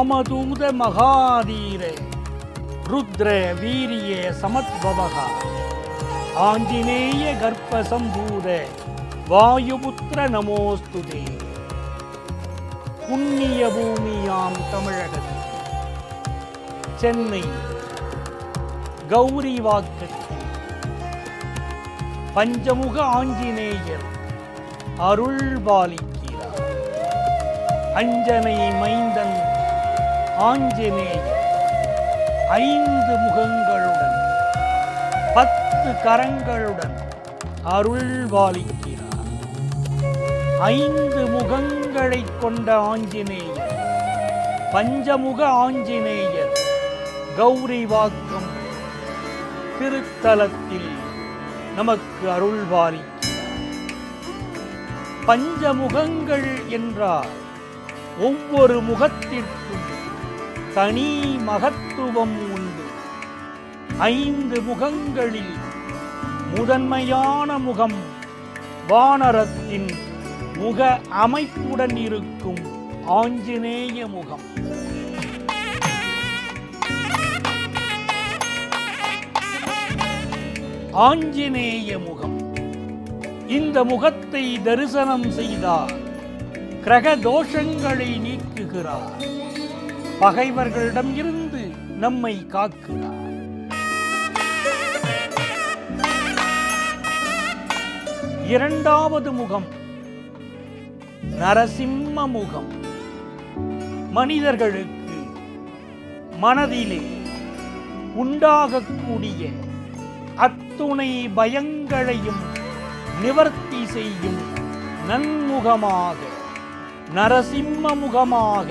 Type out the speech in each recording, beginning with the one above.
ராமதூத மகாதீர ருத்ர வீரிய சமத்பவகா ஆஞ்சநேய கர்ப்ப சம்பூத வாயுபுத்திர நமோஸ்துதே. புண்ணிய பூமியாம் தமிழகத்தில் சென்னை கௌரிவாக்கத்தில் பஞ்சமுக ஆஞ்சநேயர் அருள் பாலிக்கிறார். அஞ்சனை மைந்தன் ஆஞ்சநேயர் 5 முகங்களுடன் 10 கரங்களுடன் அருள் பாலிக்கிறார். 5 முகங்களை கொண்ட ஆஞ்சநேயர் பஞ்சமுக ஆஞ்சநேயர் கௌரிவாக்கம் திருத்தலத்தில் நமக்கு அருள் பாலிக்கிறார். பஞ்சமுகங்கள் என்றால் ஒவ்வொரு முகத்திற்கும் தனி மகத்துவம் உண்டு. 5 முகங்களில் முதன்மையான முகம் வானரத்தின் முக அமைப்புடன் இருக்கும் ஆஞ்சநேய முகம். ஆஞ்சநேய முகம். இந்த முகத்தை தரிசனம் செய்தால் கிரக தோஷங்களை நீக்குகிறார். பகைவர்களிடம் இருந்து நம்மை காக்கிறார். இரண்டாவது முகம் நரசிம்ம முகம். மனிதர்களுக்கு மனதிலே உண்டாகக்கூடிய அத்துணை பயங்களையும் நிவர்த்தி செய்யும் நன்முகமாக நரசிம்ம முகமாக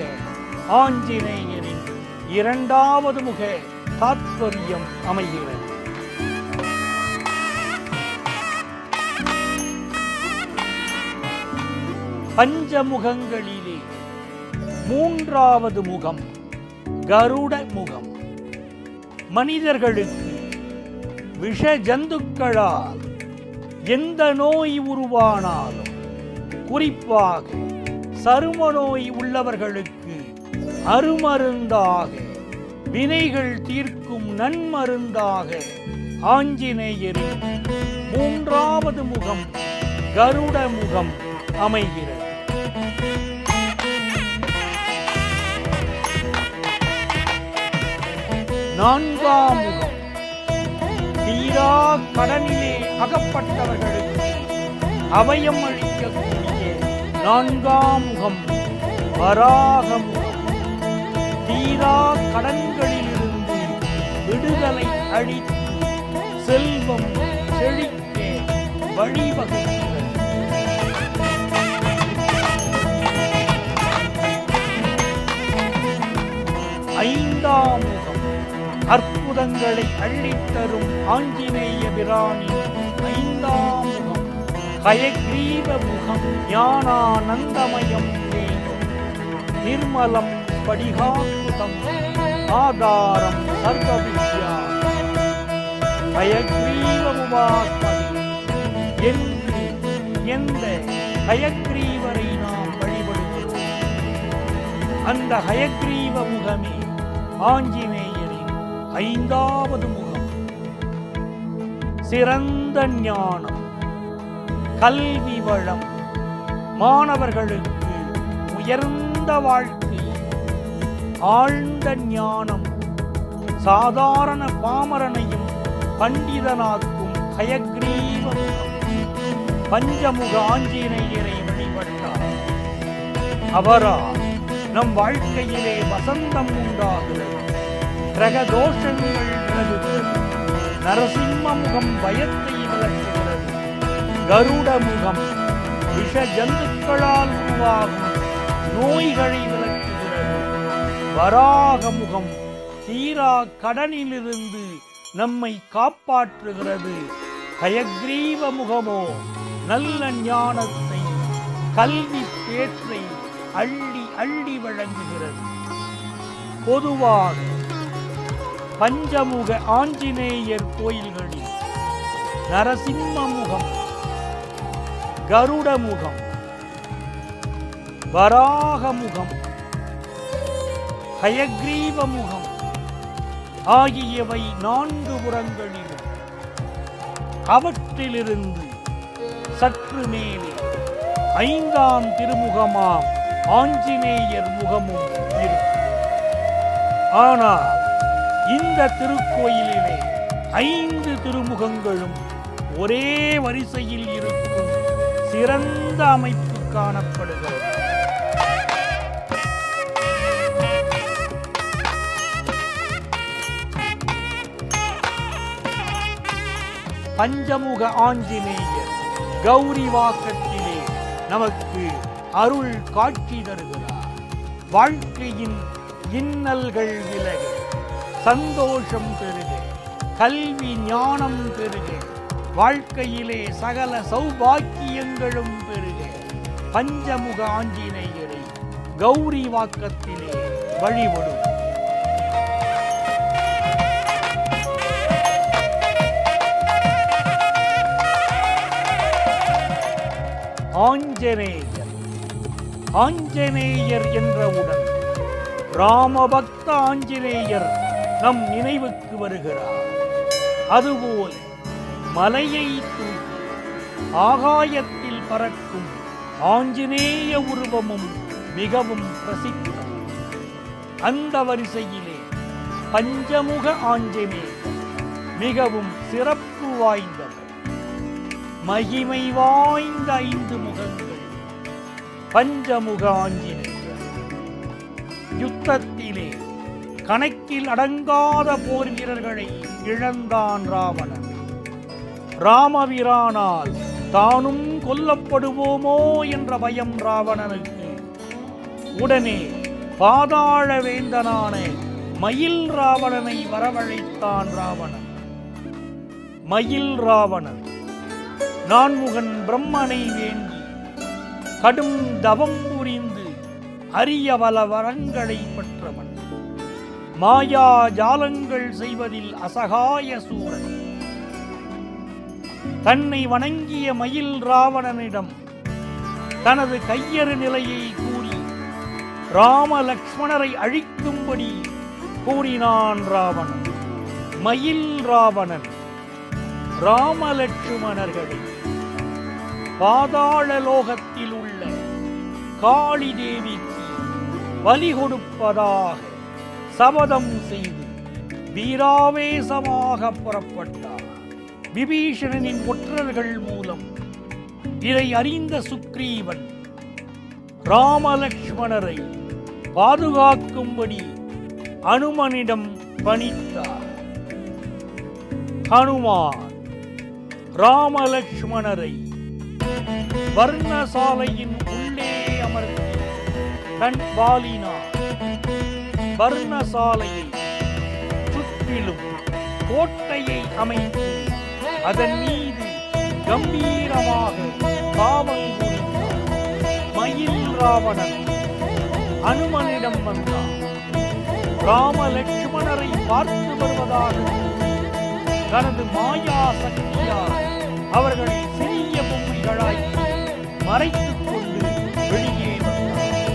ஆஞ்சநேயரின் இரண்டாவது முக தாத்பரியம் அமைகிறது. பஞ்சமுகங்களிலே 3வது முகம் கருட முகம். மனிதர்களுக்கு விஷ ஜந்துக்களால் எந்த நோய் உருவானாலும், குறிப்பாக சரும நோய் உள்ளவர்களுக்கு அருமருந்தாக, வினைகள் தீர்க்கும் நன்மருந்தாக ஆஞ்சநேயரின் 3வது முகம் கருட முகம் அமைகிறது. 4ஆம் முகம் தீரா கடனிலே அகப்பட்டவர்களுக்கு அபயம் அளிக்கக்கூடிய 4ஆம் முகம் வராக முகம். தீரா கடன்களிலிருந்து விடுதலை அளித்து செல்வம் செழிக்க வழிவகுக்கிறது. 5ஆம் முகம் அற்புதங்களை அள்ளித்தரும் ஆஞ்சநேய பிரானின் 5ஆம் முகம் ஹயக்ரீவ முகம். ஞானானந்தமயம் தேகம் நிர்மலம் படிகாக்குதம் ஆதாரம் சர்வவித்யா ஹயக்ரீவமுவாஸ்மதி என்று எந்த ஹயக்ரீவரை நாம் வழிபடுகிறோம், அந்த ஹயக்ரீவ முகமே ஆஞ்சநேயரின் 5வது முகம். சிறந்த ஞானம், கல்வி வளம், மாணவர்களுக்கு உயர்ந்த வாழ்க்கை, ஆழ்ந்த ஞானம், சாதாரண பாமரனையும் பண்டிதனாக்கும் ஹயக்ரீவ முகம். பஞ்சமுக ஆஞ்சநேயரை வழிபட்டார். அவரால் நம் வாழ்க்கையிலே வசந்தம் உண்டாகிறது. கிரக தோஷங்கள் விலகுகிறது. நரசிம்ம முகம் பயத்தை விளக்குகிறது. கருட முகம் விஷ ஜந்துக்களால் உருவாகும் நோய்களை விளக்குகிறது. வராக முகம் தீரா கடனிலிருந்து நம்மை காப்பாற்றுகிறது. ஹயக்ரீவ முகமோ நல்ல ஞானத்தை, கல்வி பேற்றை அள்ளி அள்ளி வழங்குகிறது. பொதுவாக பஞ்சமுக ஆஞ்சநேயர் கோயில்களில் நரசிம்ம முகம், கருட முகம், வராக முகம், ஹயக்ரீவ முகம் ஆகியவை 4 புறங்களிலும், அவற்றிலிருந்து சற்று மேலே 5ஆம் திருமுகமாம் ஆஞ்சநேயர் முகமும் இருக்கும். ஆனால் இந்த திருக்கோயிலிலே 5 திருமுகங்களும் ஒரே வரிசையில் இருக்கும் சிறந்த அமைப்பு காணப்படுகிறது. பஞ்சமுக ஆஞ்சநேயர் கௌரி வாக்கத்திலே நமக்கு அருள் காட்சி தருகிறார். வாழ்க்கையின் இன்னல்கள் விலக, சந்தோஷம் பெருக, கல்வி ஞானம் பெருக, வாழ்க்கையிலே சகல சௌபாக்கியங்களும் பெருக பஞ்சமுக ஆஞ்சநேயரை கௌரி வாக்கத்திலே வழிபடும். ஆஞ்சநேயர் என்றவுடன் ராமபக்த ஆஞ்சநேயர் நம் நினைவுக்கு வருகிறார். அதுபோல மலையை தூக்கி ஆகாயத்தில் பறக்கும் ஆஞ்சநேய உருவமும் மிகவும் பிரசித்தம். அந்த வரிசையிலே பஞ்சமுக ஆஞ்சநேயர் மிகவும் சிறப்பு வாய்ந்தவர். மகிமை வாய்ந்த 5 முகங்கள் பஞ்சமுக ஆஞ்சநேயர். யுத்தத்திலே கணக்கில் அடங்காத போர் வீரர்களை இழந்தான் ராவணன். ராமபிரானால் தானும் கொல்லப்படுவோமோ என்ற பயம் ராவணனுக்கு. உடனே பாதாள வேந்தனான மயில் ராவணனை வரவழைத்தான் ராவணன். மயில் ராவணன் நான்முகன் பிரம்மனை வேண்டி கடும் தவம் புரிந்து அரிய பல வரங்களை பெற்றவன். மாயா ஜாலங்கள் செய்வதில் அசகாய சூரன். தன்னை வணங்கிய மயில் ராவணனிடம் தனது கையறு நிலையை கூறி ராம லக்ஷ்மணரை அழிக்கும்படி கூறினான் ராவணன். மயில் ராவணன் ராமலட்சுமணர்களை பாதாள லோகத்தில் உள்ள காளி தேவிக்கு பலி கொடுப்பதாக சபதம் செய்து வீராவேசமாக புறப்பட்டார். விபீஷணனின் ஒற்றர்கள் மூலம் இதை அறிந்த சுக்ரீவன் ராமலக்ஷ்மணரை பாதுகாக்கும்படி அனுமனிடம் பணித்தார். ஹனுமான் ராமலக்ஷ்மணரை வர்ணசாலையின் உள்ளே அமர்த்தி தன் வாலினார் வர்ணசாலையை சுற்றிலும் கோட்டையை அமைத்து அதன் மீது கம்பீரமாக காவல் புரிந்தார். மயில் ராவணன் அனுமனிடம் வந்தார். ராம லட்சுமணரை பார்த்து வருவதாக தனது மாயா சக்தியால் அவர்களை சிறிய பொம்மைகளாய் மறைத்துக் கொண்டு வெளியே வந்தார்.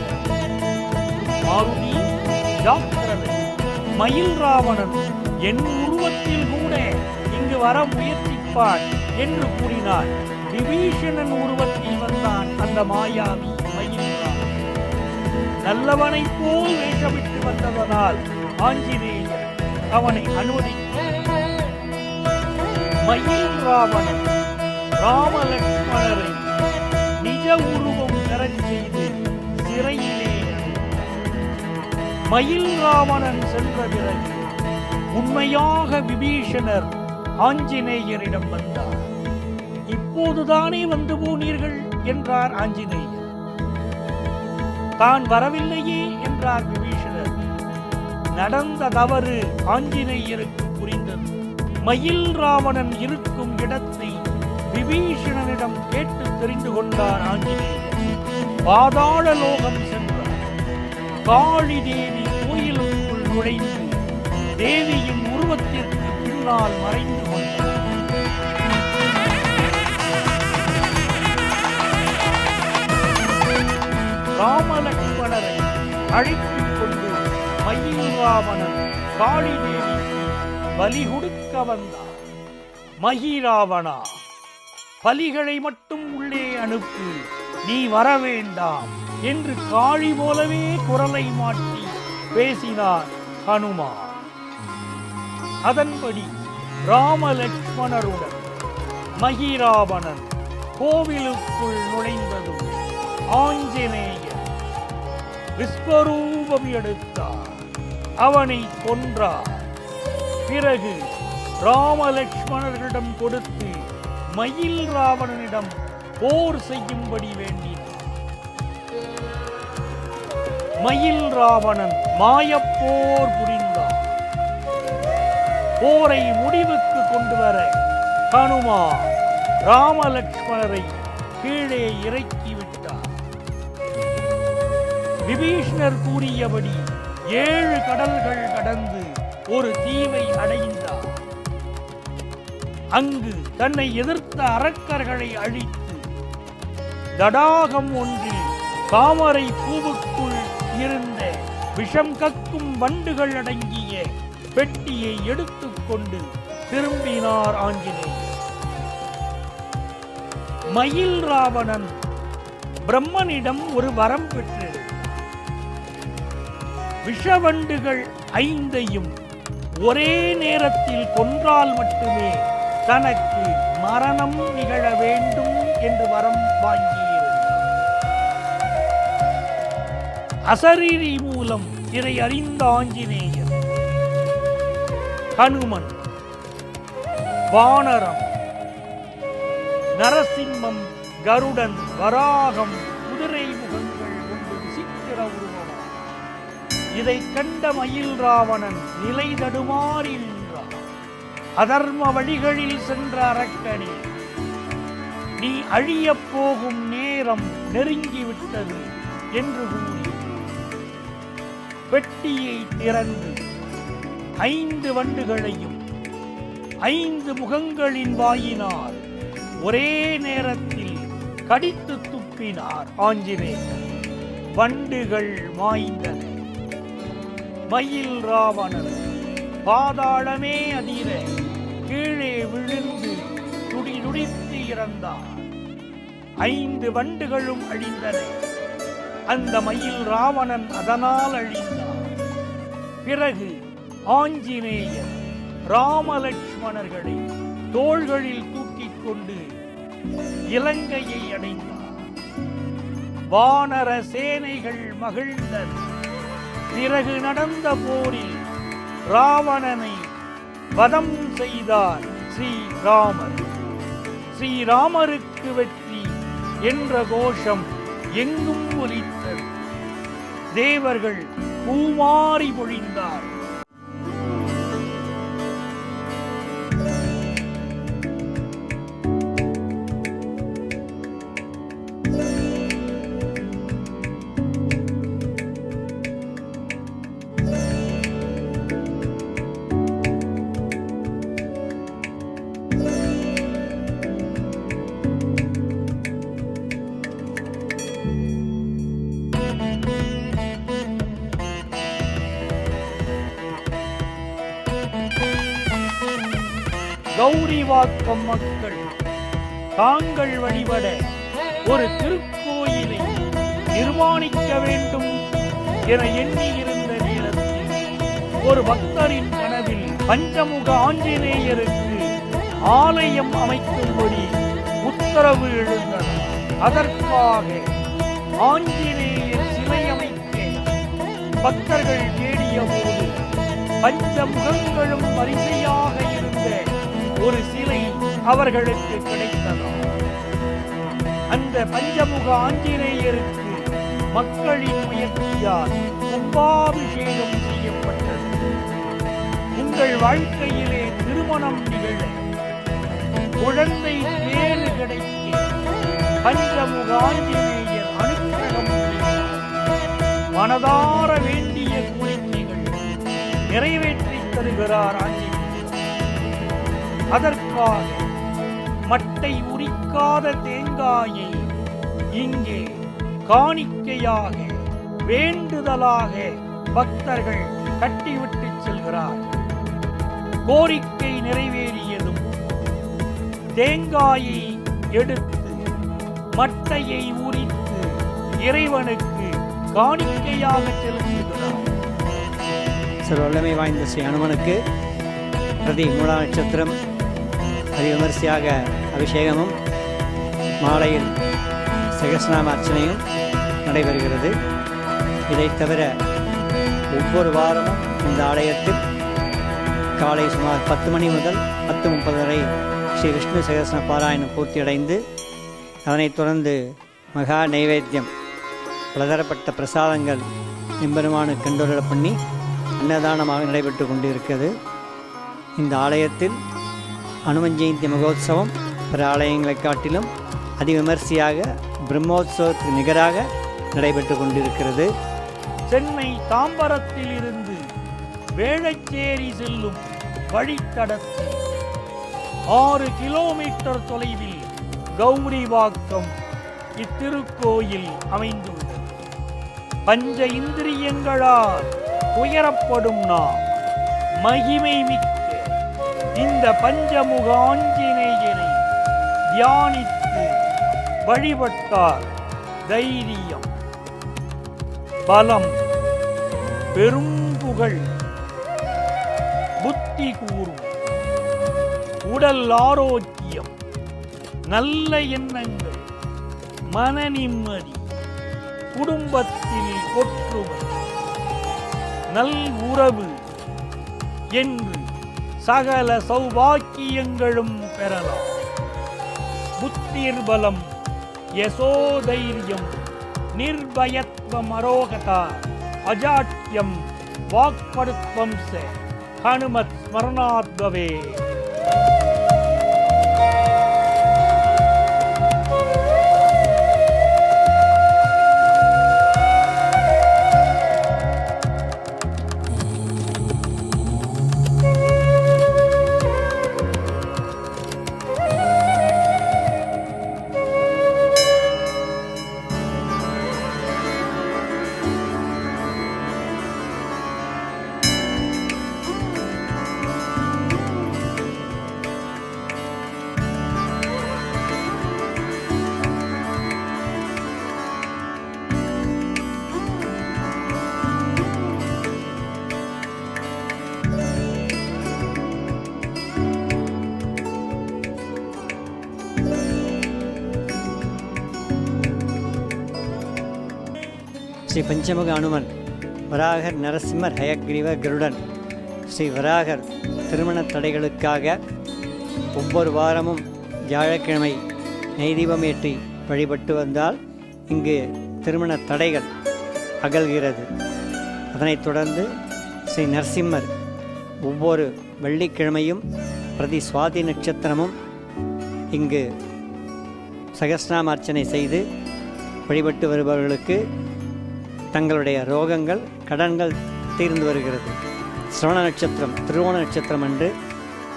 மாருதி ஜாக்கிரதை, மயில் ராவணன் என் உருவத்தில் கூட இங்கு வர முயற்சிப்பார் என்று கூறினார். விபீஷணன் உருவத்தில் வந்தான் அந்த மாயாவி மயில் ராவணன். நல்லவனை போல் வேஷமிட்டு வந்ததனால் ஆஞ்சநேயர் அவனை அனுமதித்தார். மயில் ராவணன் ராமலட்சுமணரை நிஜ உருவம் பெறச் செய்து சிறையிலே மயில் ராவணன் சென்ற பிறகு உண்மையாக விபீஷணர் ஆஞ்சநேயரிடம் வந்தார். இப்போதுதானே வந்து போனீர்கள் என்றார் ஆஞ்சநேயர். தான் வரவில்லையே என்றார் விபீஷணர். நடந்த தவறு ஆஞ்சநேயருக்கு புரிந்தது. மயில் ராவணன் இருக்கும் இடத்தை விபீஷணனிடம் கேட்டு தெரிந்து கொண்டார் ஆஞ்சநேயர். பாதாள லோகம் சென்றார். காளி தேவி கோயிலுக்குள் நுழைந்து தேவியின் உருவத்திற்கு பின்னால் மறைந்து கொண்டார். ராமலட்சுமணரை அழைத்துக் கொண்டு மயில் ராவணன் காளி தேவிக்கு பலி கொடுக்க வந்தார். மகிராவணா, பலிகளை மட்டும் உள்ளே அனுப்பு, நீ வர வேண்டாம் என்று காளி போலவே குரலை மாற்றி பேசினார் ஹனுமான். அதன்படி ராமலட்சுமணருடன் மகிராவணன் கோவிலுக்குள் நுழைந்ததும் ஆஞ்சநேயர் விஸ்வரூபம் எடுத்தார், அவனை கொன்றார். பிறகு ராமலட்சுமணர்களிடம் கொடுத்து மயில் ராவணனிடம் போர் செய்யும்படி வேண்டினார். மயில் ராவணன் மாயப்போர் புரிந்தார். போரை முடிவுக்கு கொண்டு வர ஹனுமான் ராமலட்சுமணரை கீழே இறக்கிவிட்டார். விபீஷ்ணர் கூறியபடி 7 கடல்கள் கடந்து ஒரு தீவை அடைந்தார். அங்கு தன்னை எதிர்த்த அரக்கர்களை அழித்து தடாகம் ஒன்றில் தாமரை பூவுக்குள் இருந்த விஷம் கக்கும் வண்டுகள் அடங்கிய பெட்டியை எடுத்துக்கொண்டு திரும்பினார் ஆஞ்சநேயர். மயில் ராவணன் பிரம்மனிடம் ஒரு வரம் பெற்று விஷவண்டுகள் 5ஐயும் ஒரே நேரத்தில் கொன்றால் மட்டுமே தனக்கு மரணம் நிகழ வேண்டும் என்று வரம் வாங்கியிருந்தார். அசரீரி மூலம் இதை அறிந்த ஆஞ்சநேயர் ஹனுமன் வானரம், நரசிம்மம், கருடன், வராகம், குதிரை முகங்கள் கொண்டு விசித்திர உருவம். இதை கண்ட மயில் ராவணன் நிலை தடுமாறி நின்றார். அதர்ம வழிகளில் சென்ற அரக்கனே, நீ அழியப் போகும் நேரம் நெருங்கிவிட்டது என்று கூறி பெட்டியை திறந்து 5 வண்டுகளையும் 5 முகங்களின் வாயினால் ஒரே நேரத்தில் கடித்து துப்பினார் ஆஞ்சநேயர். வண்டுகள் மாய்ந்தன. மயில் ராவணன் பாதாளமே அதிர கீழே விழுந்து துடிதுடித்து இறந்தார். 5 வண்டுகளும் அழிந்தன. அந்த மயில் ராவணன் அதனால் அழிந்தார். பிறகு ஆஞ்சநேயர் ராமலட்சுமணர்களை தோள்களில் தூக்கிக் கொண்டு இலங்கையை அடைந்தார். வானர சேனைகள் மகிழ்ந்தன. பிறகு நடந்த போரில் ராவணனை வதம் செய்தார் ஸ்ரீராமர். ஸ்ரீராமருக்கு வெற்றி என்ற கோஷம் எங்கும் ஒலித்தது. தேவர்கள் பூமாரி பொழிந்தார். கௌரிவாக்கம் மக்கள் தாங்கள் வழிபட ஒரு திருக்கோயிலை நிர்மாணிக்க வேண்டும் என எண்ணியிருந்த நேரத்தில் ஒரு பக்தரின் கனவில் பஞ்சமுக ஆஞ்சநேயருக்கு ஆலயம் அமைக்கும்படி உத்தரவு எழுந்தது. அதற்காக ஆஞ்சநேயர் சிலை அமைக்க பக்தர்கள் தேடிய போது பஞ்சமுகங்களும் வரிசையாக இருந்த ஒரு சிலை அவர்களுக்கு கிடைத்தது. அந்த பஞ்சமுக ஆஞ்சநேயருக்கு மக்களின் முயற்சியால் கும்பாபிஷேகம் செய்யப்பட்டது. உங்கள் வாழ்க்கையிலே திருமணம் நிகழ, குழந்தை பேறு கிடைக்க பஞ்சமுக ஆஞ்சநேயர் அனுக்கிரகம் மனதார வேண்டிய கோரிக்கைகள் நிறைவேற்றி தருகிறார் ஆஞ்சநேயர். அதற்காக மட்டை உரிக்காத தேங்காயை இங்கே காணிக்கையாக வேண்டுதலாக பக்தர்கள் கட்டிவிட்டு செல்கிறார். கோரிக்கை நிறைவேறியதும் தேங்காயை எடுத்து மட்டையை உரித்து இறைவனுக்கு காணிக்கையாக செலுத்துகிறார். வல்லமை வாய்ந்த ஸ்ரீ அனுமனுக்கு பிரதி மூலா நட்சத்திரம் அதிவிமரிசையாக அபிஷேகமும் மாலையில் சகஸ்ரநாம அர்ச்சனையும் நடைபெறுகிறது. இதைத் தவிர ஒவ்வொரு வாரமும் இந்த ஆலயத்தில் காலை சுமார் 10 மணி முதல் 10:30 வரை ஸ்ரீ விஷ்ணு சகஸ்ர பாராயணம் பூர்த்தியடைந்து அதனைத் தொடர்ந்து மகா நைவேத்தியம் பலதரப்பட்ட பிரசாதங்கள் எம்பெருமானுக்கு கண்டுரள பண்ணி அன்னதானமாக நடைபெற்று கொண்டிருக்கிறது. இந்த ஆலயத்தில் அனுமன் ஜெயந்தி மகோத்சவம் பிற ஆலயங்களை காட்டிலும் அதிவிமரிசையாக பிரம்மோத்சவத்துக்கு நிகராக நடைபெற்று கொண்டிருக்கிறது. சென்னை தாம்பரத்தில் இருந்து வேளச்சேரி செல்லும் வழித்தடத்தில் 6 கிலோமீட்டர் தொலைவில் கௌரிவாக்கம் இத்திருக்கோயில் அமைந்துள்ளது. பஞ்ச இந்திரியங்களால் உயரப்படும் நாம் மகிமை மிக்க இந்த பஞ்சமுக ஆஞ்சநேயனை தியானித்து வழிபட்டார் தைரியம், பலம், பெரும் புகழ், புத்தி கூறும், உடல் ஆரோக்கியம், நல்ல எண்ணங்கள், மன நிம்மதி, குடும்பத்தில் ஒற்றுமை, நல் உறவு என்று சகல சௌபாக்கியங்களும் பெறலாம். புத்திர்பலம், யசோதைரியம், நிர்பயத்வம், அரோகதா, அஜாட்யம், வாக்படுத்வம் ச ஹனுமத் ஸ்மரணாத்பவே. ஸ்ரீ பஞ்சமுக அனுமன், வராகர், நரசிம்மர், ஹயக்ரீவர், கருடன். ஸ்ரீ வராகர் திருமண தடைகளுக்காக ஒவ்வொரு வாரமும் வியாழக்கிழமை நெய்தீபம் ஏற்றி வழிபட்டு வந்தால் இங்கு திருமண தடைகள் அகல்கிறது. அதனைத் தொடர்ந்து ஸ்ரீ நரசிம்மர் ஒவ்வொரு வெள்ளிக்கிழமையும் பிரதி சுவாதி நட்சத்திரமும் இங்கு சகஸ்ரநாம அர்ச்சனை செய்து வழிபட்டு வருபவர்களுக்கு தங்களுடைய ரோகங்கள், கடன்கள் தீர்ந்து வருகிறது. சிரவண நட்சத்திரம், திருவோண நட்சத்திரம் அன்று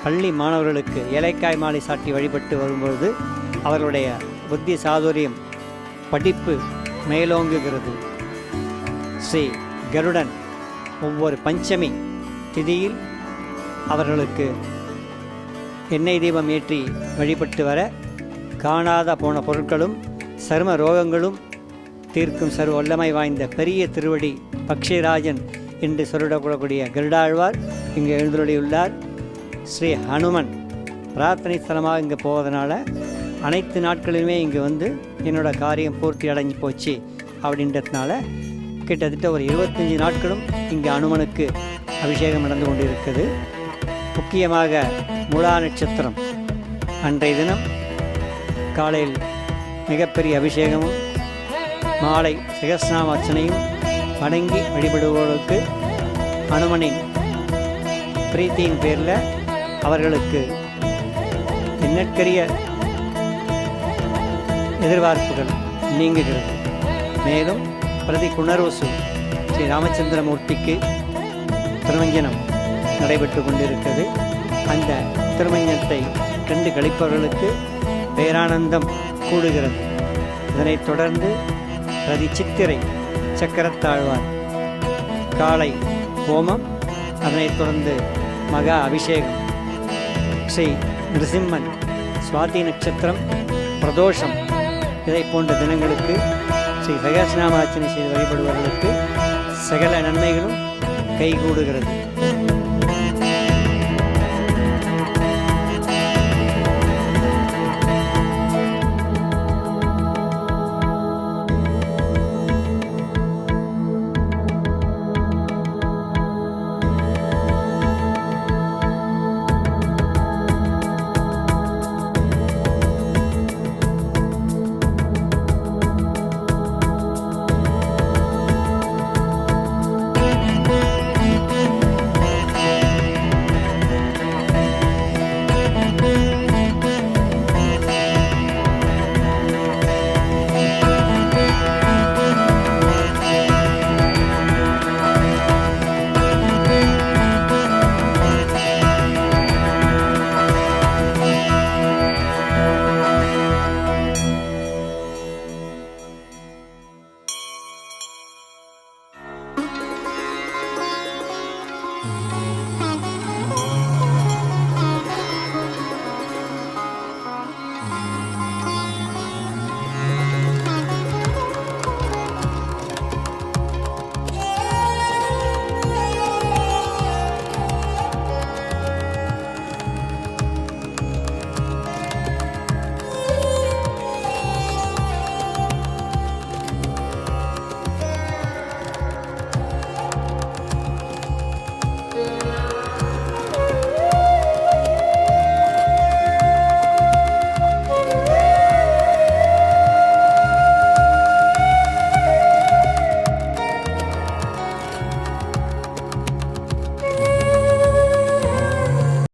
பள்ளி மாணவர்களுக்கு ஏலைக்காய் மாலை சாட்டி வழிபட்டு வரும்பொழுது அவர்களுடைய புத்தி சாதுரியம், படிப்பு மேலோங்குகிறது. ஸ்ரீ கருடன் ஒவ்வொரு பஞ்சமி திதியில் அவர்களுக்கு எண்ணெய் தீபம் ஏற்றி வழிபட்டு வர காணாத போன பொருட்களும் சர்ம ரோகங்களும் தீர்க்கும் சர்வ வல்லமை வாய்ந்த பெரிய திருவடி பக்ஷிராஜன் என்று சொல்லிடக்கூடக்கூடிய கருடாழ்வார் இங்கு எழுந்துள்ளார். ஸ்ரீ ஹனுமன் பிரார்த்தனை ஸ்தலமாக இங்கே போவதனால அனைத்து நாட்களிலுமே இங்கே வந்து என்னோட காரியம் பூர்த்தி அடைஞ்சு போச்சு அப்படின்றதுனால கிட்டத்தட்ட ஒரு 25 நாட்களும் இங்கே அனுமனுக்கு அபிஷேகம் நடந்து கொண்டிருக்குது. முக்கியமாக மூலா நட்சத்திரம் அன்றைய தினம் காலையில் மிகப்பெரிய அபிஷேகமும் மாலை சகஸ்ரநாம அர்ச்சனையும் வணங்கி வழிபடுவோருக்கு அனுமனின் பிரீத்தியின் பேரில் அவர்களுக்கு எண்ணற்கரிய எதிர்பார்ப்புகள் நீங்குகிறது. மேலும் பிரதி குணர்வசு ஸ்ரீ ராமச்சந்திரமூர்த்திக்கு திருமஞ்சனம் நடைபெற்று கொண்டிருக்கிறது. அந்த திருமஞ்சனத்தை கண்டு கழிப்பவர்களுக்கு பேரானந்தம் கூடுகிறது. இதனைத் தொடர்ந்து பிரதி சித்திரை சக்கரத்தாழ்வார் காலை ஹோமம், அதனைத் தொடர்ந்து மகா அபிஷேகம். ஸ்ரீ நிருசிம்மன் சுவாதி நட்சத்திரம், பிரதோஷம் இதை போன்ற தினங்களுக்கு ஸ்ரீ சகஸ்ரநாமார்ச்சனை செய்து வழிபடுபவர்களுக்கு சகல நன்மைகளும் கைகூடுகிறது.